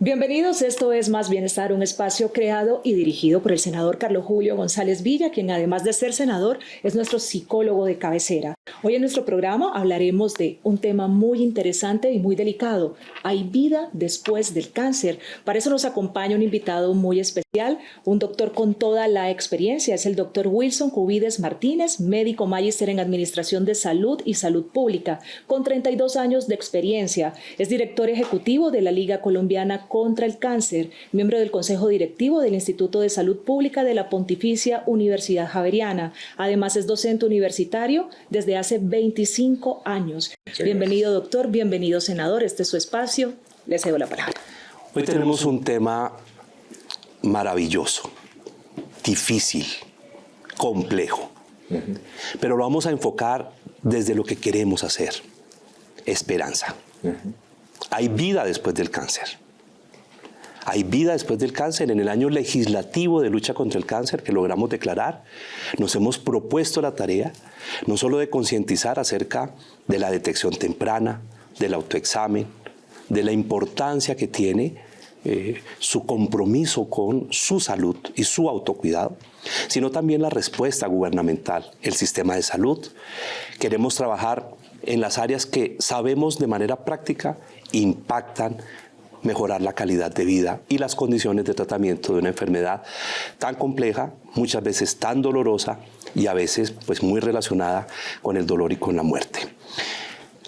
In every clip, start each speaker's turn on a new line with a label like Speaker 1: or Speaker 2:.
Speaker 1: Bienvenidos, esto es Más Bienestar, un espacio creado y dirigido por el senador Carlos Julio González Villa, quien además de ser senador es nuestro psicólogo de cabecera. Hoy en nuestro programa hablaremos de un tema muy interesante y muy delicado. ¿Hay vida después del cáncer? Para eso nos acompaña un invitado muy especial, un doctor con toda la experiencia. Es el doctor Wilson Cubides Martínez, médico magíster en Administración de Salud y Salud Pública, con 32 años de experiencia. Es director ejecutivo de la Liga Colombiana contra el Cáncer, miembro del Consejo Directivo del Instituto de Salud Pública de la Pontificia Universidad Javeriana. Además es docente universitario desde hace 25 años. Sí, bienvenido, doctor, bienvenido, senador. Este es su espacio. Le cedo la palabra.
Speaker 2: Hoy tenemos un tema maravilloso, difícil, complejo, pero lo vamos a enfocar desde lo que queremos hacer: esperanza. Hay vida después del cáncer. Hay vida después del cáncer. En el año legislativo de lucha contra el cáncer que logramos declarar, nos hemos propuesto la tarea no solo de concientizar acerca de la detección temprana, del autoexamen, de la importancia que tiene su compromiso con su salud y su autocuidado, sino también la respuesta gubernamental, el sistema de salud. Queremos trabajar en las áreas que sabemos de manera práctica impactan mejorar la calidad de vida y las condiciones de tratamiento de una enfermedad tan compleja, muchas veces tan dolorosa y a veces pues muy relacionada con el dolor y con la muerte.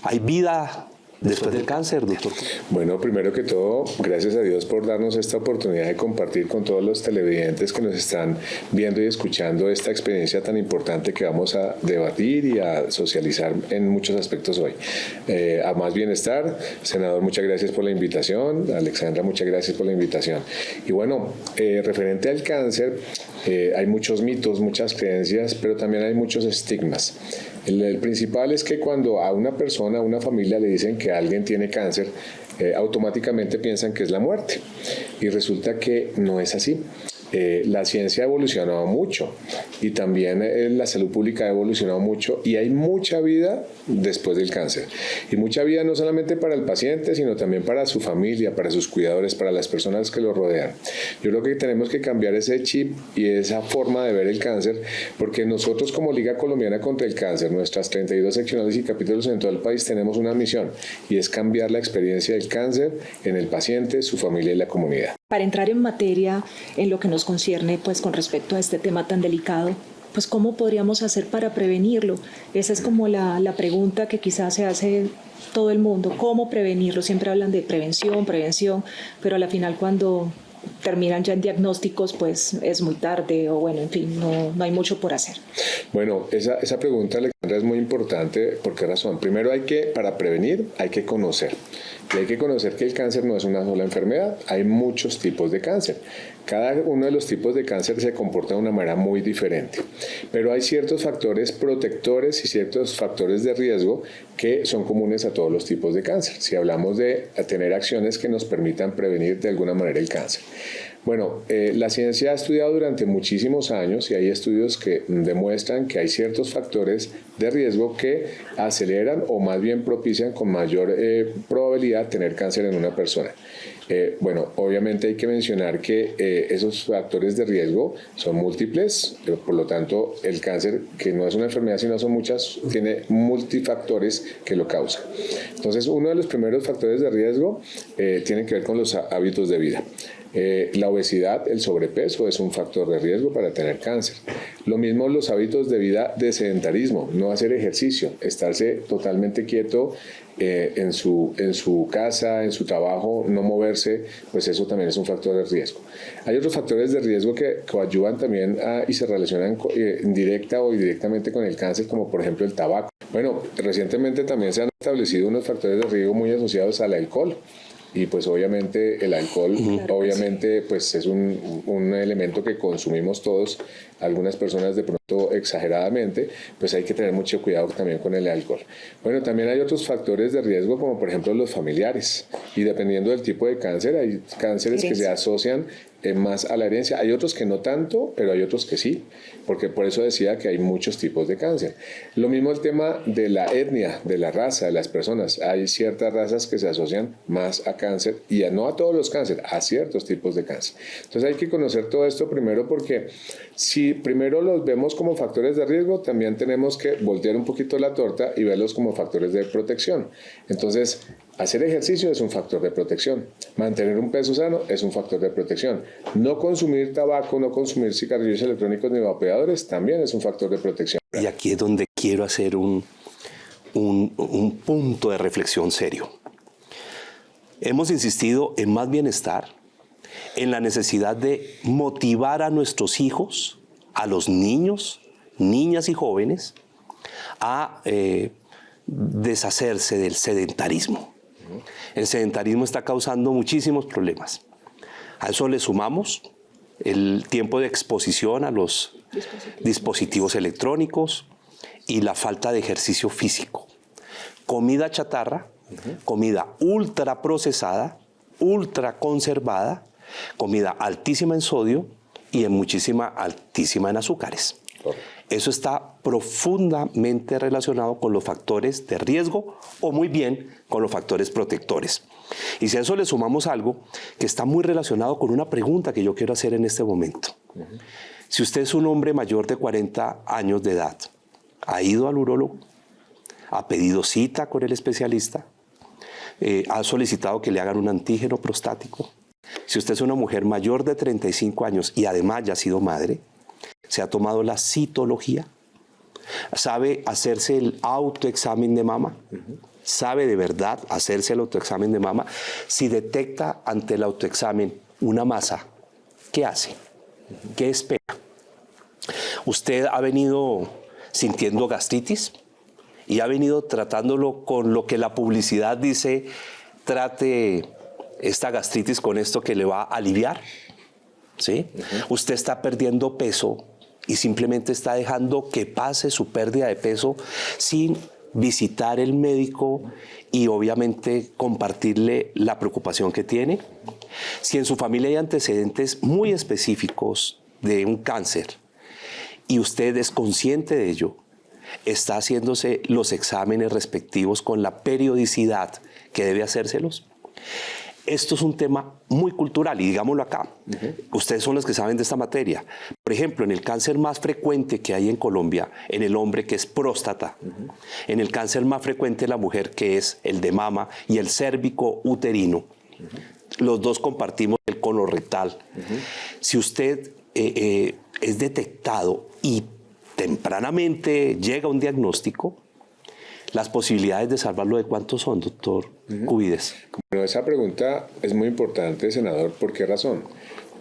Speaker 2: ¿Hay vida después del cáncer, doctor?
Speaker 3: Bueno, primero que todo, gracias a Dios por darnos esta oportunidad de compartir con todos los televidentes que nos están viendo y escuchando esta experiencia tan importante que vamos a debatir y a socializar en muchos aspectos hoy. A Más Bienestar, senador, muchas gracias por la invitación. Alexandra, muchas gracias por la invitación. Y bueno, referente al cáncer, hay muchos mitos, muchas creencias, pero también hay muchos estigmas. El principal es que cuando a una persona, a una familia le dicen que alguien tiene cáncer, automáticamente piensan que es la muerte. Y resulta que no es así. La ciencia ha evolucionado mucho y también la salud pública ha evolucionado mucho y hay mucha vida después del cáncer. Y mucha vida no solamente para el paciente, sino también para su familia, para sus cuidadores, para las personas que lo rodean. Yo creo que tenemos que cambiar ese chip y esa forma de ver el cáncer, porque nosotros como Liga Colombiana contra el Cáncer, nuestras 32 seccionales y capítulos en todo el país, tenemos una misión y es cambiar la experiencia del cáncer en el paciente, su familia y la comunidad.
Speaker 1: Para entrar en materia en lo que nos concierne pues con respecto a este tema tan delicado, pues ¿cómo podríamos hacer para prevenirlo? Esa es como la pregunta que quizás se hace todo el mundo. ¿Cómo prevenirlo? Siempre hablan de prevención, pero a la final cuando terminan ya en diagnósticos, pues es muy tarde o bueno, en fin, no hay mucho por hacer.
Speaker 3: Bueno, esa pregunta, Alexandra, es muy importante. ¿Por qué razón? Primero para prevenir hay que conocer. Y hay que conocer que el cáncer no es una sola enfermedad, hay muchos tipos de cáncer. Cada uno de los tipos de cáncer se comporta de una manera muy diferente, pero hay ciertos factores protectores y ciertos factores de riesgo que son comunes a todos los tipos de cáncer, si hablamos de tener acciones que nos permitan prevenir de alguna manera el cáncer. Bueno, la ciencia ha estudiado durante muchísimos años y hay estudios que demuestran que hay ciertos factores de riesgo que aceleran o más bien propician con mayor probabilidad tener cáncer en una persona. Bueno, obviamente hay que mencionar que esos factores de riesgo son múltiples, por lo tanto el cáncer, que no es una enfermedad sino son muchas, tiene multifactores que lo causan. Entonces, uno de los primeros factores de riesgo tiene que ver con los hábitos de vida. La obesidad, el sobrepeso es un factor de riesgo para tener cáncer. Lo mismo los hábitos de vida de sedentarismo, no hacer ejercicio, estarse totalmente quieto en su casa, en su trabajo, no moverse, pues eso también es un factor de riesgo. Hay otros factores de riesgo que coadyuvan también y se relacionan directa o indirectamente con el cáncer, como por ejemplo el tabaco. Bueno, recientemente también se han establecido unos factores de riesgo muy asociados al alcohol. Y pues obviamente el alcohol, obviamente pues es un elemento que consumimos todos, algunas personas de pronto exageradamente, pues hay que tener mucho cuidado también con el alcohol. Bueno, también hay otros factores de riesgo como por ejemplo los familiares, y dependiendo del tipo de cáncer, hay cánceres que se asocian más a la herencia. Hay otros que no tanto, pero hay otros que sí, porque por eso decía que hay muchos tipos de cáncer. Lo mismo el tema de la etnia, de la raza, de las personas. Hay ciertas razas que se asocian más a cáncer y no a todos los cánceres, a ciertos tipos de cáncer. Entonces hay que conocer todo esto primero, porque si primero los vemos como factores de riesgo, también tenemos que voltear un poquito la torta y verlos como factores de protección. Entonces, hacer ejercicio es un factor de protección. Mantener un peso sano es un factor de protección. No consumir tabaco, no consumir cigarrillos electrónicos ni vapeadores también es un factor de protección.
Speaker 2: Y aquí es donde quiero hacer un punto de reflexión serio. Hemos insistido en más bienestar, en la necesidad de motivar a nuestros hijos, a los niños, niñas y jóvenes, a deshacerse del sedentarismo. El sedentarismo está causando muchísimos problemas. A eso le sumamos el tiempo de exposición a los dispositivos electrónicos y la falta de ejercicio físico. Comida chatarra, comida ultra procesada, ultra conservada, comida altísima en sodio y altísima en azúcares. Eso está profundamente relacionado con los factores de riesgo o muy bien con los factores protectores. Y si a eso le sumamos algo que está muy relacionado con una pregunta que yo quiero hacer en este momento. Si usted es un hombre mayor de 40 años de edad, ¿ha ido al urólogo? ¿Ha pedido cita con el especialista? ¿Ha solicitado que le hagan un antígeno prostático? Si usted es una mujer mayor de 35 años y además ya ha sido madre, ¿se ha tomado la citología? ¿Sabe hacerse el autoexamen de mama? ¿Sabe de verdad hacerse el autoexamen de mama? Si detecta ante el autoexamen una masa, ¿qué hace? ¿Qué espera? ¿Usted ha venido sintiendo gastritis y ha venido tratándolo con lo que la publicidad dice, trate esta gastritis con esto que le va a aliviar? ¿Sí? Usted está perdiendo peso y simplemente está dejando que pase su pérdida de peso sin visitar el médico y obviamente compartirle la preocupación que tiene. Si en su familia hay antecedentes muy específicos de un cáncer y usted es consciente de ello, está haciéndose los exámenes respectivos con la periodicidad que debe hacérselos. Esto es un tema muy cultural y digámoslo acá. Ustedes son los que saben de esta materia. Por ejemplo, en el cáncer más frecuente que hay en Colombia, en el hombre, que es próstata, en el cáncer más frecuente de la mujer, que es el de mama, y el cérvico uterino, los dos compartimos el colorectal. Si usted es detectado y tempranamente llega un diagnóstico, las posibilidades de salvarlo, ¿de cuántos son, doctor Cubides?
Speaker 3: Bueno, esa pregunta es muy importante, senador. ¿Por qué razón?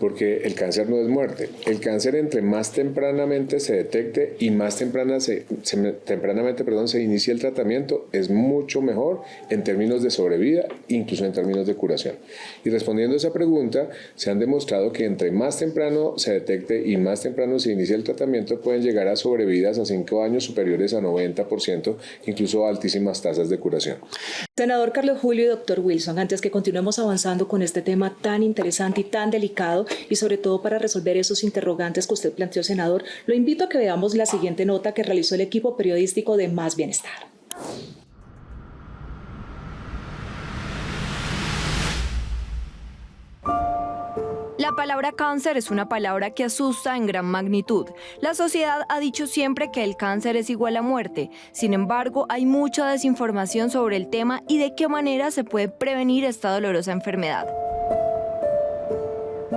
Speaker 3: Porque el cáncer no es muerte. El cáncer, entre más tempranamente se detecte y más tempranamente se inicie el tratamiento, es mucho mejor en términos de sobrevida, incluso en términos de curación. Y respondiendo a esa pregunta, se han demostrado que entre más temprano se detecte y más temprano se inicie el tratamiento, pueden llegar a sobrevidas a 5 años superiores a 90%, incluso a altísimas tasas de curación.
Speaker 1: Senador Carlos Julio y doctor Wilson, antes que continuemos avanzando con este tema tan interesante y tan delicado, y sobre todo para resolver esos interrogantes que usted planteó, senador, lo invito a que veamos la siguiente nota que realizó el equipo periodístico de Más Bienestar.
Speaker 4: La palabra cáncer es una palabra que asusta en gran magnitud. La sociedad ha dicho siempre que el cáncer es igual a muerte. Sin embargo, hay mucha desinformación sobre el tema y de qué manera se puede prevenir esta dolorosa enfermedad.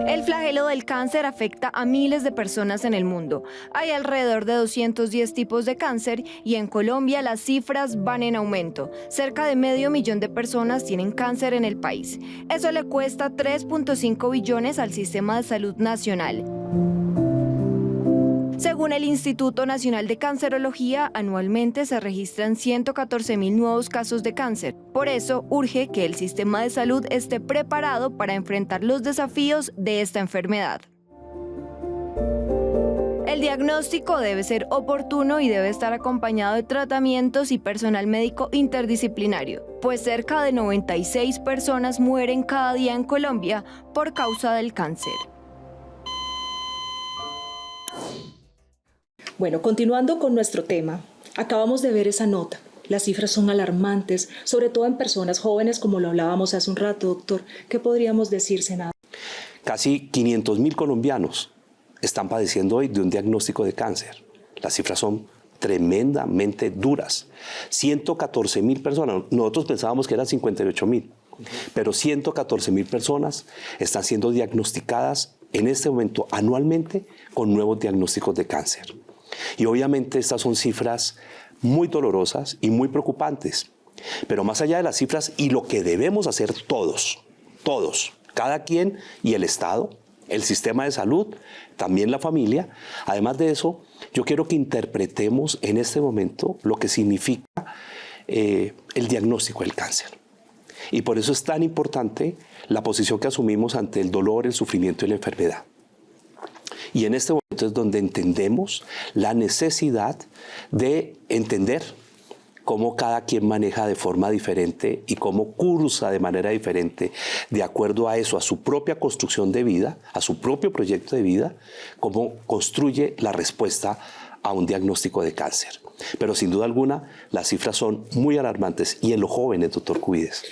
Speaker 4: El flagelo del cáncer afecta a miles de personas en el mundo. Hay alrededor de 210 tipos de cáncer y en Colombia las cifras van en aumento. Cerca de 500.000 de personas tienen cáncer en el país. Eso le cuesta 3.5 billones al Sistema de Salud Nacional. Según el Instituto Nacional de Cancerología, anualmente se registran 114.000 nuevos casos de cáncer. Por eso, urge que el sistema de salud esté preparado para enfrentar los desafíos de esta enfermedad. El diagnóstico debe ser oportuno y debe estar acompañado de tratamientos y personal médico interdisciplinario, pues cerca de 96 personas mueren cada día en Colombia por causa del cáncer.
Speaker 1: Bueno, continuando con nuestro tema, acabamos de ver esa nota. Las cifras son alarmantes, sobre todo en personas jóvenes, como lo hablábamos hace un rato, doctor. ¿Qué podríamos decir, senador?
Speaker 2: Casi 500.000 colombianos están padeciendo hoy de un diagnóstico de cáncer. Las cifras son tremendamente duras. 114.000 personas, nosotros pensábamos que eran 58.000, pero 114.000 personas están siendo diagnosticadas en este momento anualmente con nuevos diagnósticos de cáncer. Y obviamente estas son cifras muy dolorosas y muy preocupantes. Pero más allá de las cifras y lo que debemos hacer todos, cada quien y el Estado, el sistema de salud, también la familia. Además de eso, yo quiero que interpretemos en este momento lo que significa el diagnóstico del cáncer. Y por eso es tan importante la posición que asumimos ante el dolor, el sufrimiento y la enfermedad. Y en este momento es donde entendemos la necesidad de entender cómo cada quien maneja de forma diferente y cómo cursa de manera diferente, de acuerdo a eso, a su propia construcción de vida, a su propio proyecto de vida, cómo construye la respuesta a un diagnóstico de cáncer. Pero sin duda alguna, las cifras son muy alarmantes. Y en los jóvenes, doctor Cubides.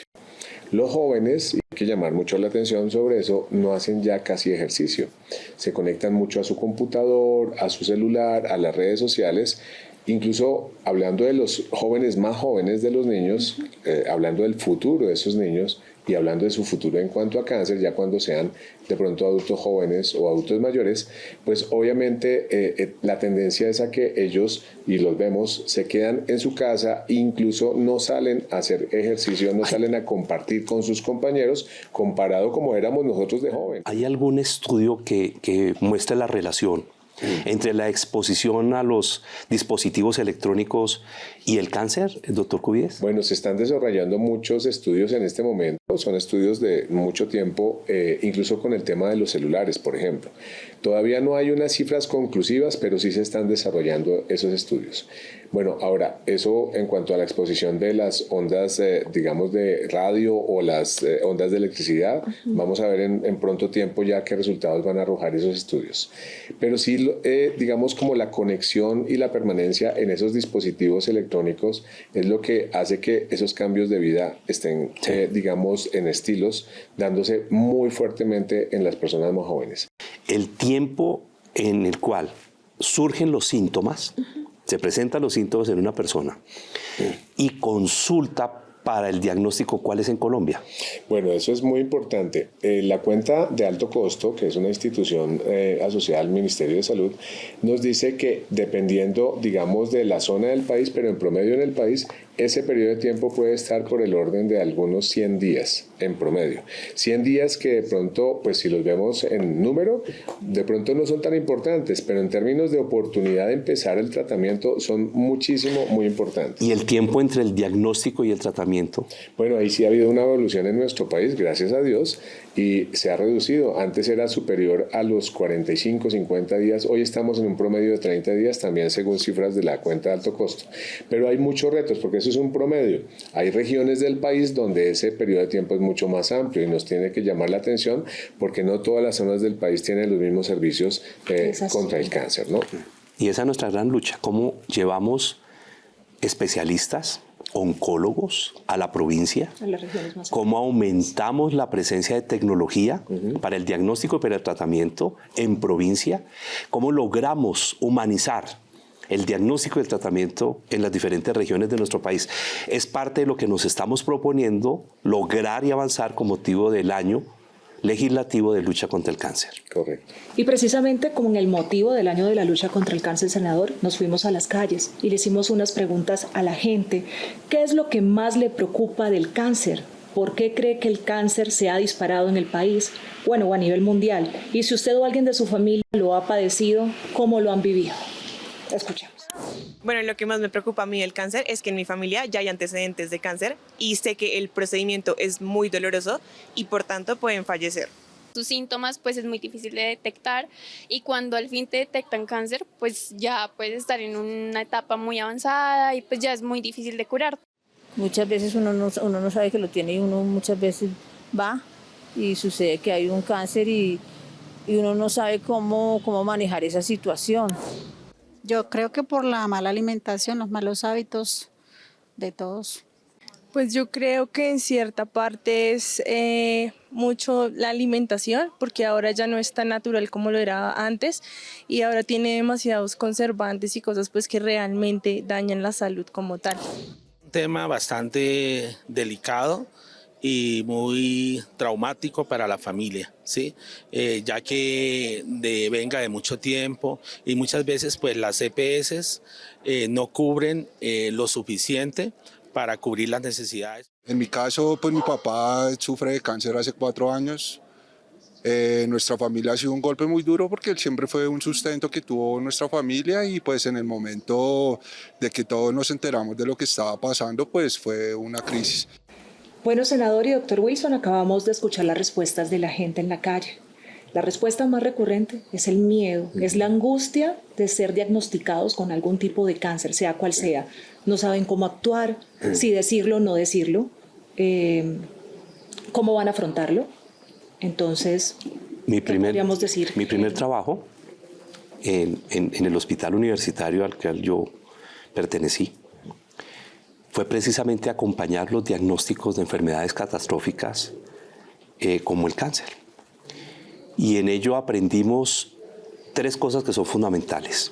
Speaker 3: Los jóvenes, y hay que llamar mucho la atención sobre eso, no hacen ya casi ejercicio. Se conectan mucho a su computador, a su celular, a las redes sociales. Incluso hablando de los jóvenes más jóvenes de los niños, hablando del futuro de esos niños y hablando de su futuro en cuanto a cáncer, ya cuando sean de pronto adultos jóvenes o adultos mayores, pues obviamente la tendencia es a que ellos, y los vemos, se quedan en su casa, incluso no salen a hacer ejercicio, no salen a compartir con sus compañeros, comparado como éramos nosotros de joven.
Speaker 2: ¿Hay algún estudio que muestre la relación entre la exposición a los dispositivos electrónicos y el cáncer, doctor Cubides?
Speaker 3: Bueno, se están desarrollando muchos estudios en este momento, son estudios de mucho tiempo, incluso con el tema de los celulares, por ejemplo. Todavía no hay unas cifras conclusivas, pero sí se están desarrollando esos estudios. Bueno, ahora, eso en cuanto a la exposición de las ondas, digamos, de radio o las ondas de electricidad, vamos a ver en pronto tiempo ya qué resultados van a arrojar esos estudios. Pero sí, digamos, como la conexión y la permanencia en esos dispositivos electrónicos es lo que hace que esos cambios de vida estén, digamos, en estilos, dándose muy fuertemente en las personas más jóvenes.
Speaker 2: El tiempo en el cual surgen los síntomas, se presentan los síntomas en una persona y consulta para el diagnóstico, ¿cuál es en Colombia?
Speaker 3: Bueno, eso es muy importante. La cuenta de alto costo, que es una institución asociada al Ministerio de Salud, nos dice que dependiendo, digamos, de la zona del país, pero en promedio en el país, ese periodo de tiempo puede estar por el orden de algunos 100 días en promedio. 100 días que de pronto, pues si los vemos en número, de pronto no son tan importantes, pero en términos de oportunidad de empezar el tratamiento son muchísimo, muy importantes.
Speaker 2: ¿Y el tiempo entre el diagnóstico y el tratamiento?
Speaker 3: Bueno, ahí sí ha habido una evolución en nuestro país, gracias a Dios, y se ha reducido. Antes era superior a los 45, 50 días. Hoy estamos en un promedio de 30 días, también según cifras de la cuenta de alto costo. Pero hay muchos retos, porque eso es un promedio. Hay regiones del país donde ese periodo de tiempo es mucho más amplio y nos tiene que llamar la atención porque no todas las zonas del país tienen los mismos servicios contra el cáncer, ¿no?
Speaker 2: Y esa es nuestra gran lucha. ¿Cómo llevamos especialistas, oncólogos a la provincia?
Speaker 1: A las regiones más
Speaker 2: ¿Cómo aumentamos la presencia de tecnología para el diagnóstico y para el tratamiento en provincia? ¿Cómo logramos humanizar el diagnóstico y el tratamiento en las diferentes regiones de nuestro país? Es parte de lo que nos estamos proponiendo lograr y avanzar con motivo del año legislativo de lucha contra el cáncer.
Speaker 3: Correcto.
Speaker 1: Y precisamente con el motivo del año de la lucha contra el cáncer, senador, nos fuimos a las calles y le hicimos unas preguntas a la gente. ¿Qué es lo que más le preocupa del cáncer? ¿Por qué cree que el cáncer se ha disparado en el país? Bueno, o a nivel mundial. Y si usted o alguien de su familia lo ha padecido, ¿cómo lo han vivido? Escuchemos.
Speaker 5: Bueno, lo que más me preocupa a mí del cáncer es que en mi familia ya hay antecedentes de cáncer y sé que el procedimiento es muy doloroso y por tanto pueden fallecer.
Speaker 6: Sus síntomas pues es muy difícil de detectar y cuando al fin te detectan cáncer pues ya puedes estar en una etapa muy avanzada y pues ya es muy difícil de curar.
Speaker 7: Muchas veces uno no sabe que lo tiene y uno muchas veces va y sucede que hay un cáncer y uno no sabe cómo manejar esa situación.
Speaker 8: Yo creo que por la mala alimentación, los malos hábitos de todos.
Speaker 9: Pues yo creo que en cierta parte es mucho la alimentación, porque ahora ya no es tan natural como lo era antes y ahora tiene demasiados conservantes y cosas pues que realmente dañan la salud como tal.
Speaker 10: Un tema bastante delicado y muy traumático para la familia, ¿sí? Ya que venga de mucho tiempo y muchas veces pues las EPS no cubren lo suficiente para cubrir las necesidades.
Speaker 11: En mi caso, pues mi papá sufre de cáncer hace 4 años. Nuestra familia ha sido un golpe muy duro porque él siempre fue un sustento que tuvo nuestra familia y pues en el momento de que todos nos enteramos de lo que estaba pasando, pues fue una crisis.
Speaker 1: Bueno, senador y doctor Wilson, acabamos de escuchar las respuestas de la gente en la calle. La respuesta más recurrente es el miedo, es la angustia de ser diagnosticados con algún tipo de cáncer, sea cual sea. No saben cómo actuar, si decirlo o no decirlo, cómo van a afrontarlo. Entonces, podríamos decir?
Speaker 2: Mi primer trabajo en el hospital universitario al que yo pertenecí fue precisamente acompañar los diagnósticos de enfermedades catastróficas como el cáncer. Y en ello aprendimos 3 cosas que son fundamentales.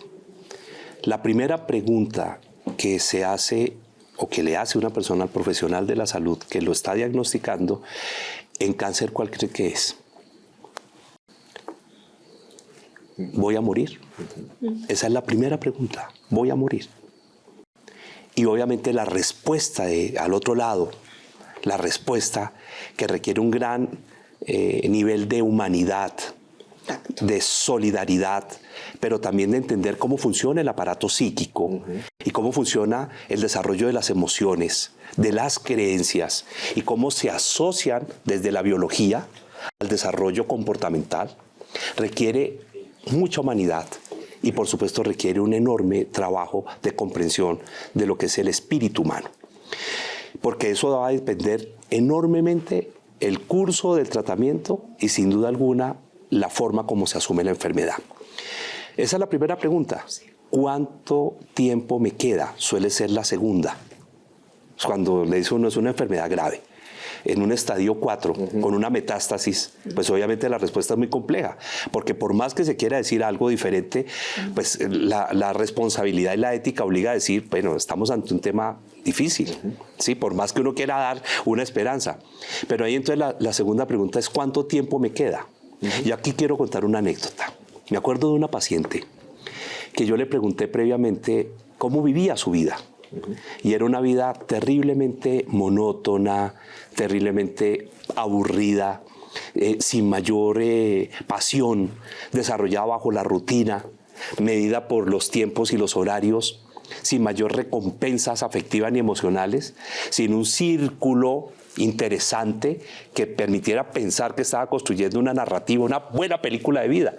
Speaker 2: La primera pregunta que se hace o que le hace una persona al profesional de la salud que lo está diagnosticando en cáncer, ¿cuál cree que es? ¿Voy a morir? Esa es la primera pregunta. ¿Voy a morir? Y obviamente la respuesta al otro lado, la respuesta que requiere un gran nivel de humanidad, de solidaridad, pero también de entender cómo funciona el aparato psíquico y cómo funciona el desarrollo de las emociones, de las creencias y cómo se asocian desde la biología al desarrollo comportamental, requiere mucha humanidad y por supuesto requiere un enorme trabajo de comprensión de lo que es el espíritu humano, porque eso va a depender enormemente el curso del tratamiento y sin duda alguna la forma como se asume la enfermedad. Esa es la primera pregunta. ¿Cuánto tiempo me queda? Suele ser la segunda. Cuando le dice uno es una enfermedad grave, en un estadio 4, con una metástasis, pues obviamente la respuesta es muy compleja, porque por más que se quiera decir algo diferente, pues la responsabilidad y la ética obliga a decir, bueno, estamos ante un tema difícil, ¿sí? Por más que uno quiera dar una esperanza. Pero ahí entonces la segunda pregunta es, ¿cuánto tiempo me queda? Y aquí quiero contar una anécdota. Me acuerdo de una paciente que yo le pregunté previamente cómo vivía su vida. Y era una vida terriblemente monótona, terriblemente aburrida, sin mayor pasión, desarrollada bajo la rutina, medida por los tiempos y los horarios, sin mayor recompensas afectivas ni emocionales, sin un círculo interesante que permitiera pensar que estaba construyendo una narrativa, una buena película de vida.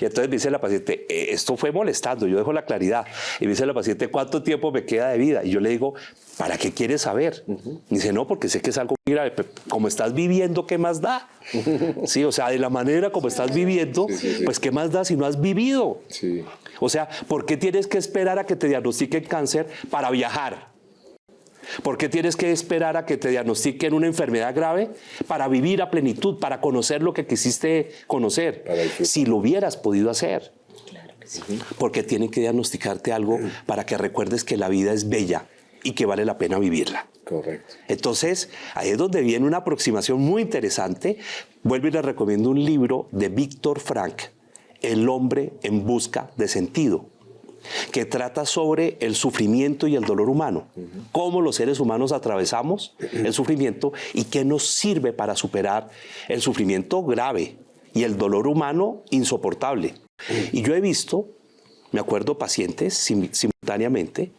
Speaker 2: Y entonces me dice la paciente, esto fue molestando, yo dejo la claridad. Y me dice la paciente, ¿cuánto tiempo me queda de vida? Y yo le digo, ¿para qué quieres saber? Y dice, no, porque sé que es algo muy grave. Como estás viviendo, ¿qué más da? Sí, o sea, de la manera como estás viviendo, pues ¿qué más da si no has vivido? Sí. O sea, ¿por qué tienes que esperar a que te diagnostiquen cáncer para viajar? ¿Por qué tienes que esperar a que te diagnostiquen una enfermedad grave para vivir a plenitud, para conocer lo que quisiste conocer? Si lo hubieras podido hacer. Claro que sí. Porque tienen que diagnosticarte algo para que recuerdes que la vida es bella y que vale la pena vivirla.
Speaker 3: Correcto.
Speaker 2: Entonces, ahí es donde viene una aproximación muy interesante. Vuelvo y les recomiendo un libro de Víctor Frank, El hombre en busca de sentido, que trata sobre el sufrimiento y el dolor humano, cómo los seres humanos atravesamos el sufrimiento y qué nos sirve para superar el sufrimiento grave y el dolor humano insoportable. Y yo he visto, me acuerdo, pacientes simultáneamente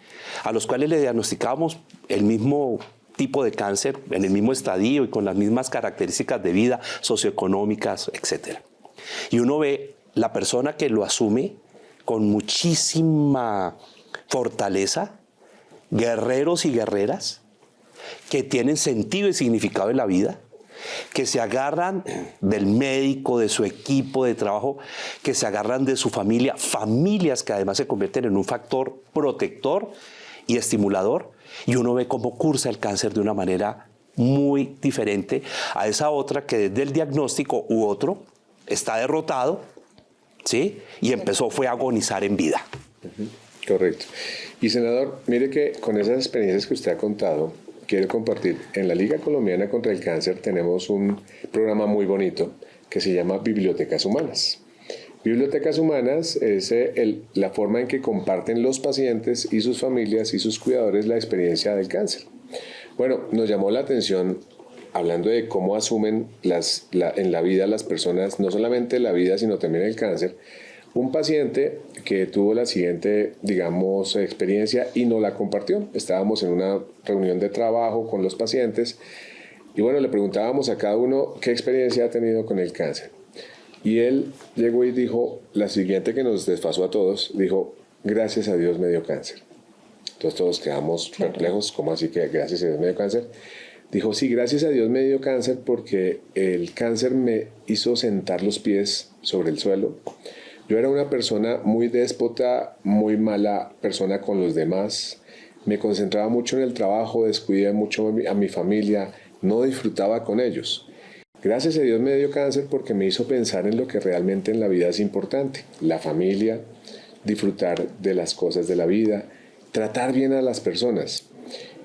Speaker 2: a los cuales le diagnosticábamos el mismo tipo de cáncer, en el mismo estadio y con las mismas características de vida socioeconómicas, etc. Y uno ve la persona que lo asume con muchísima fortaleza, guerreros y guerreras que tienen sentido y significado en la vida, que se agarran del médico, de su equipo de trabajo, que se agarran de su familia, familias que además se convierten en un factor protector y estimulador, y uno ve cómo cursa el cáncer de una manera muy diferente a esa otra que desde el diagnóstico u otro está derrotado, ¿sí? Y fue a agonizar en vida.
Speaker 3: Correcto. Y senador, mire que con esas experiencias que usted ha contado, quiero compartir. En la Liga Colombiana contra el Cáncer tenemos un programa muy bonito que se llama Bibliotecas Humanas. Bibliotecas Humanas es la forma en que comparten los pacientes y sus familias y sus cuidadores la experiencia del cáncer. Bueno, nos llamó la atención, hablando de cómo asumen en la vida las personas, no solamente la vida, sino también el cáncer, un paciente que tuvo la siguiente, digamos, experiencia y no la compartió. Estábamos en una reunión de trabajo con los pacientes y bueno, le preguntábamos a cada uno qué experiencia ha tenido con el cáncer. Y él llegó y dijo la siguiente que nos desfasó a todos, dijo, gracias a Dios me dio cáncer. Entonces todos quedamos perplejos, ¿cómo así que gracias a Dios me dio cáncer? Dijo, sí, gracias a Dios me dio cáncer porque el cáncer me hizo sentar los pies sobre el suelo. Yo era una persona muy déspota, muy mala persona con los demás. Me concentraba mucho en el trabajo, descuidé mucho a mi familia, no disfrutaba con ellos. Gracias a Dios me dio cáncer porque me hizo pensar en lo que realmente en la vida es importante. La familia, disfrutar de las cosas de la vida, tratar bien a las personas.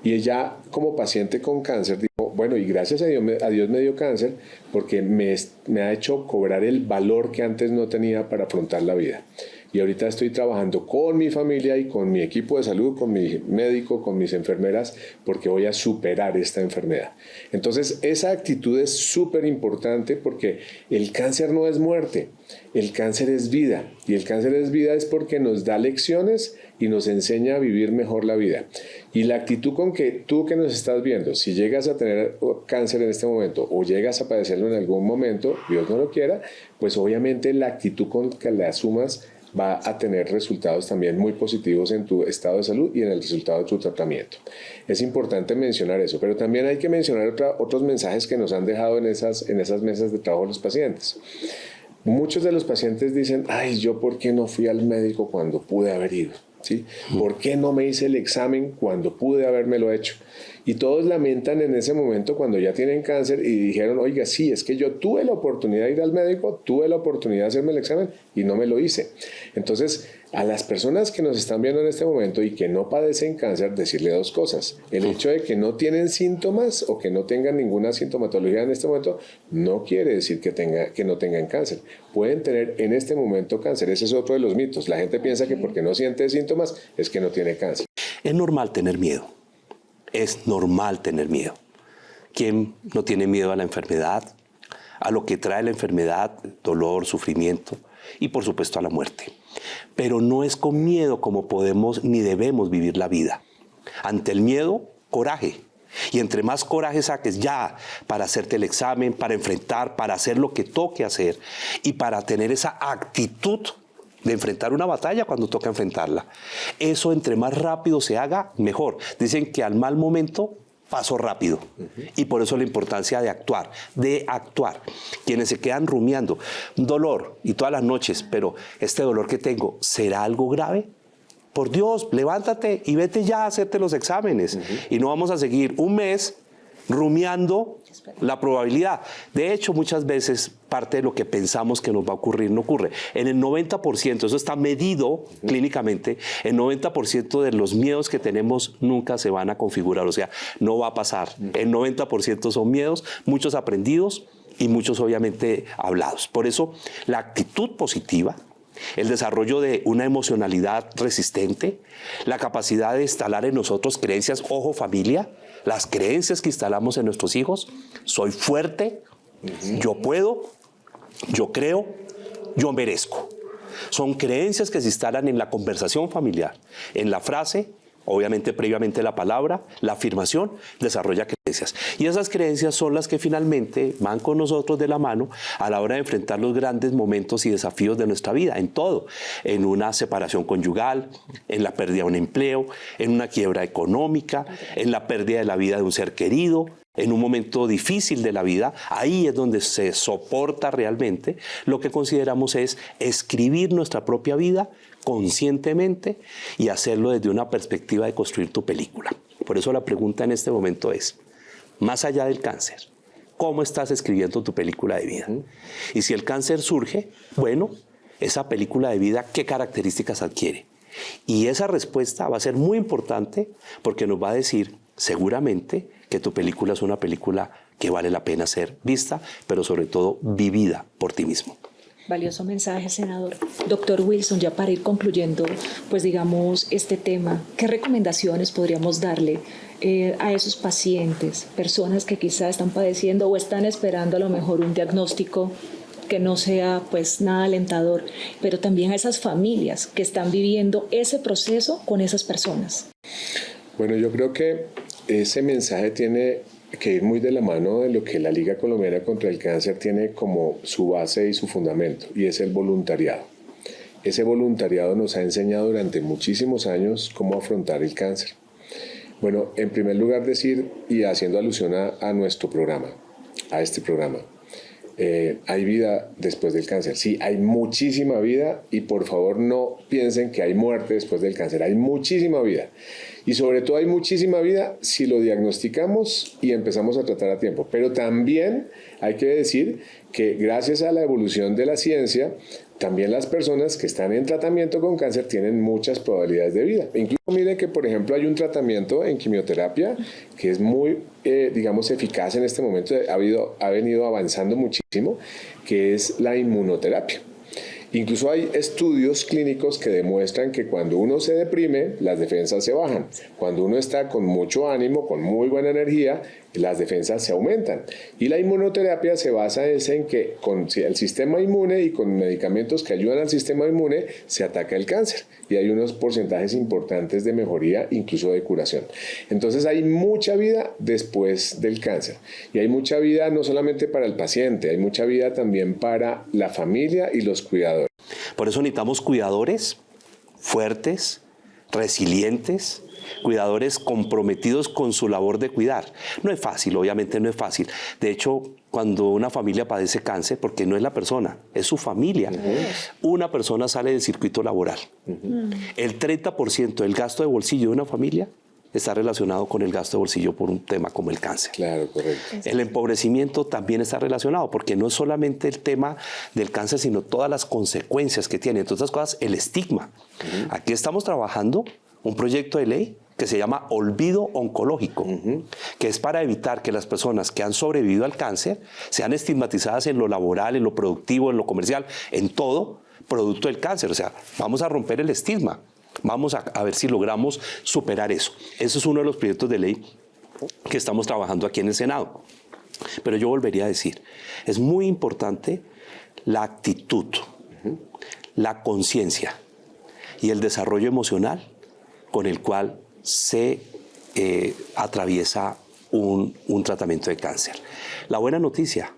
Speaker 3: Y ella, como paciente con cáncer, dijo, bueno, y gracias a Dios me dio cáncer porque me ha hecho cobrar el valor que antes no tenía para afrontar la vida. Y ahorita estoy trabajando con mi familia y con mi equipo de salud, con mi médico, con mis enfermeras, porque voy a superar esta enfermedad. Entonces, esa actitud es súper importante porque el cáncer no es muerte, el cáncer es vida. Y el cáncer es vida es porque nos da lecciones y nos enseña a vivir mejor la vida. Y la actitud con que tú que nos estás viendo, si llegas a tener cáncer en este momento o llegas a padecerlo en algún momento, Dios no lo quiera, pues obviamente la actitud con que la asumas va a tener resultados también muy positivos en tu estado de salud y en el resultado de tu tratamiento. Es importante mencionar eso, pero también hay que mencionar otros mensajes que nos han dejado en esas mesas de trabajo los pacientes. Muchos de los pacientes dicen, ay, ¿yo por qué no fui al médico cuando pude haber ido? ¿Sí? ¿Por qué no me hice el examen cuando pude habérmelo hecho? Y todos lamentan en ese momento cuando ya tienen cáncer y dijeron, oiga, sí, es que yo tuve la oportunidad de ir al médico, tuve la oportunidad de hacerme el examen y no me lo hice. Entonces, a las personas que nos están viendo en este momento y que no padecen cáncer, decirle dos cosas. El hecho de que no tienen síntomas o que no tengan ninguna sintomatología en este momento no quiere decir que no tengan cáncer. Pueden tener en este momento cáncer. Ese es otro de los mitos. La gente piensa que porque no siente síntomas es que no tiene cáncer.
Speaker 2: Es normal tener miedo. Es normal tener miedo. ¿Quién no tiene miedo a la enfermedad? A lo que trae la enfermedad, dolor, sufrimiento y por supuesto a la muerte. Pero no es con miedo como podemos ni debemos vivir la vida. Ante el miedo, coraje. Y entre más coraje saques ya para hacerte el examen, para enfrentar, para hacer lo que toque hacer y para tener esa actitud de enfrentar una batalla cuando toca enfrentarla. Eso entre más rápido se haga, mejor. Dicen que al mal momento paso rápido. Y por eso la importancia de actuar, Quienes se quedan rumiando, dolor y todas las noches, pero este dolor que tengo, ¿será algo grave? Por Dios, levántate y vete ya a hacerte los exámenes. Y no vamos a seguir un mes rumiando la probabilidad. De hecho, muchas veces parte de lo que pensamos que nos va a ocurrir no ocurre. En el 90%, eso está medido clínicamente, el 90% de los miedos que tenemos nunca se van a configurar, o sea, no va a pasar. El 90% son miedos, muchos aprendidos y muchos obviamente hablados. Por eso, la actitud positiva, el desarrollo de una emocionalidad resistente, la capacidad de instalar en nosotros creencias, ojo familia, las creencias que instalamos en nuestros hijos, soy fuerte, yo puedo, yo creo, yo merezco. Son creencias que se instalan en la conversación familiar, en la frase, obviamente previamente la palabra, la afirmación, desarrolla creencias. Y esas creencias son las que finalmente van con nosotros de la mano a la hora de enfrentar los grandes momentos y desafíos de nuestra vida, en todo. En una separación conyugal, en la pérdida de un empleo, en una quiebra económica, en la pérdida de la vida de un ser querido, en un momento difícil de la vida, ahí es donde se soporta realmente. Lo que consideramos es escribir nuestra propia vida conscientemente y hacerlo desde una perspectiva de construir tu película. Por eso la pregunta en este momento es, más allá del cáncer, ¿cómo estás escribiendo tu película de vida? Y si el cáncer surge, bueno, esa película de vida, ¿qué características adquiere? Y esa respuesta va a ser muy importante porque nos va a decir seguramente que tu película es una película que vale la pena ser vista, pero sobre todo vivida por ti mismo.
Speaker 1: Valioso mensaje, senador. Doctor Wilson, ya para ir concluyendo, pues digamos, este tema, ¿qué recomendaciones podríamos darle a esos pacientes, personas que quizá están padeciendo o están esperando a lo mejor un diagnóstico que no sea pues nada alentador, pero también a esas familias que están viviendo ese proceso con esas personas?
Speaker 3: Bueno, yo creo que ese mensaje tiene que ir muy de la mano de lo que la Liga Colombiana contra el Cáncer tiene como su base y su fundamento, y es el voluntariado. Ese voluntariado nos ha enseñado durante muchísimos años cómo afrontar el cáncer. Bueno, en primer lugar decir, y haciendo alusión a nuestro programa, a este programa, hay vida después del cáncer. Sí, hay muchísima vida y por favor no piensen que hay muerte después del cáncer. Hay muchísima vida. Y sobre todo hay muchísima vida si lo diagnosticamos y empezamos a tratar a tiempo. Pero también hay que decir que gracias a la evolución de la ciencia, también las personas que están en tratamiento con cáncer tienen muchas probabilidades de vida. Incluso mire que, por ejemplo, hay un tratamiento en quimioterapia que es muy, digamos, eficaz en este momento. Ha venido avanzando muchísimo, que es la inmunoterapia. Incluso hay estudios clínicos que demuestran que cuando uno se deprime, las defensas se bajan. Cuando uno está con mucho ánimo, con muy buena energía, las defensas se aumentan. Y la inmunoterapia se basa en que con el sistema inmune y con medicamentos que ayudan al sistema inmune se ataca el cáncer. Y hay unos porcentajes importantes de mejoría, incluso de curación. Entonces hay mucha vida después del cáncer. Y hay mucha vida no solamente para el paciente, hay mucha vida también para la familia y los cuidadores.
Speaker 2: Por eso necesitamos cuidadores fuertes, resilientes, cuidadores comprometidos con su labor de cuidar. No es fácil, obviamente no es fácil. De hecho, cuando una familia padece cáncer, porque no es la persona, es su familia, una persona sale del circuito laboral. El 30% del gasto de bolsillo de una familia está relacionado con el gasto de bolsillo por un tema como el cáncer.
Speaker 3: Claro, correcto.
Speaker 2: El empobrecimiento también está relacionado, porque no es solamente el tema del cáncer, sino todas las consecuencias que tiene. Entre otras cosas, el estigma. Aquí estamos trabajando un proyecto de ley que se llama Olvido Oncológico, que es para evitar que las personas que han sobrevivido al cáncer sean estigmatizadas en lo laboral, en lo productivo, en lo comercial, en todo, producto del cáncer. O sea, vamos a romper el estigma. Vamos a ver si logramos superar eso. Eso es uno de los proyectos de ley que estamos trabajando aquí en el Senado. Pero yo volvería a decir, es muy importante la actitud, la conciencia y el desarrollo emocional con el cual se atraviesa un tratamiento de cáncer. La buena noticia,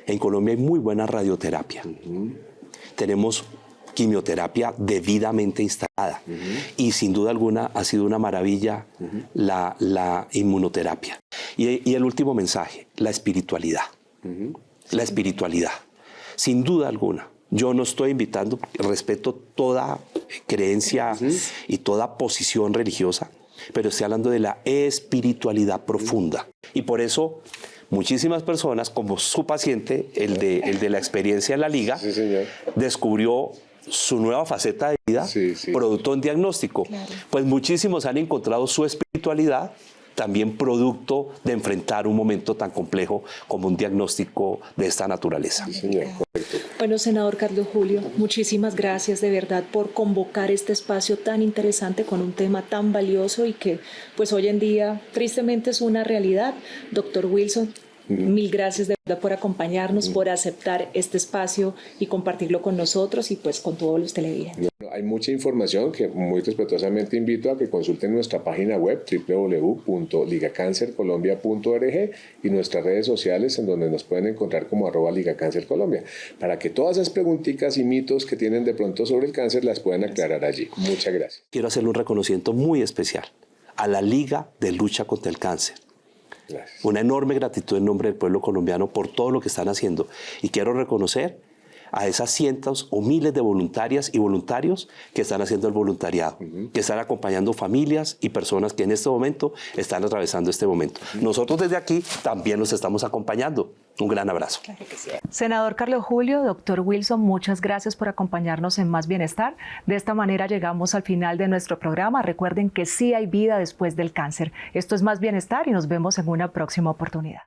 Speaker 2: en Colombia hay muy buena radioterapia. Tenemos quimioterapia debidamente instalada y sin duda alguna ha sido una maravilla la inmunoterapia. Y el último mensaje, la espiritualidad. La espiritualidad. Sin duda alguna. Yo no estoy invitando, respeto toda creencia y toda posición religiosa, pero estoy hablando de la espiritualidad profunda. Y por eso muchísimas personas, como su paciente, el de la experiencia en la Liga, descubrió su nueva faceta de vida, producto de un diagnóstico. Claro. Pues muchísimos han encontrado su espiritualidad también producto de enfrentar un momento tan complejo como un diagnóstico de esta naturaleza.
Speaker 3: Sí, señor. Correcto.
Speaker 1: Bueno, senador Carlos Julio, muchísimas gracias de verdad por convocar este espacio tan interesante con un tema tan valioso y que pues hoy en día tristemente es una realidad. Doctor Wilson, mil gracias de verdad por acompañarnos, por aceptar este espacio y compartirlo con nosotros y pues con todos los televidentes.
Speaker 3: Hay mucha información que muy respetuosamente invito a que consulten nuestra página web www.ligacancercolombia.org y nuestras redes sociales en donde nos pueden encontrar como @ligacancercolombia para que todas esas preguntitas y mitos que tienen de pronto sobre el cáncer las puedan aclarar allí. Muchas gracias.
Speaker 2: Quiero hacerle un reconocimiento muy especial a la Liga de Lucha contra el Cáncer,
Speaker 3: Gracias.
Speaker 2: Una enorme gratitud en nombre del pueblo colombiano por todo lo que están haciendo. Y quiero reconocer a esas cientos o miles de voluntarias y voluntarios que están haciendo el voluntariado, que están acompañando familias y personas que en este momento están atravesando este momento. Nosotros desde aquí también los estamos acompañando. Un gran abrazo.
Speaker 1: Claro que sí. Senador Carlos Julio, doctor Wilson, muchas gracias por acompañarnos en Más Bienestar. De esta manera llegamos al final de nuestro programa. Recuerden que sí hay vida después del cáncer. Esto es Más Bienestar y nos vemos en una próxima oportunidad.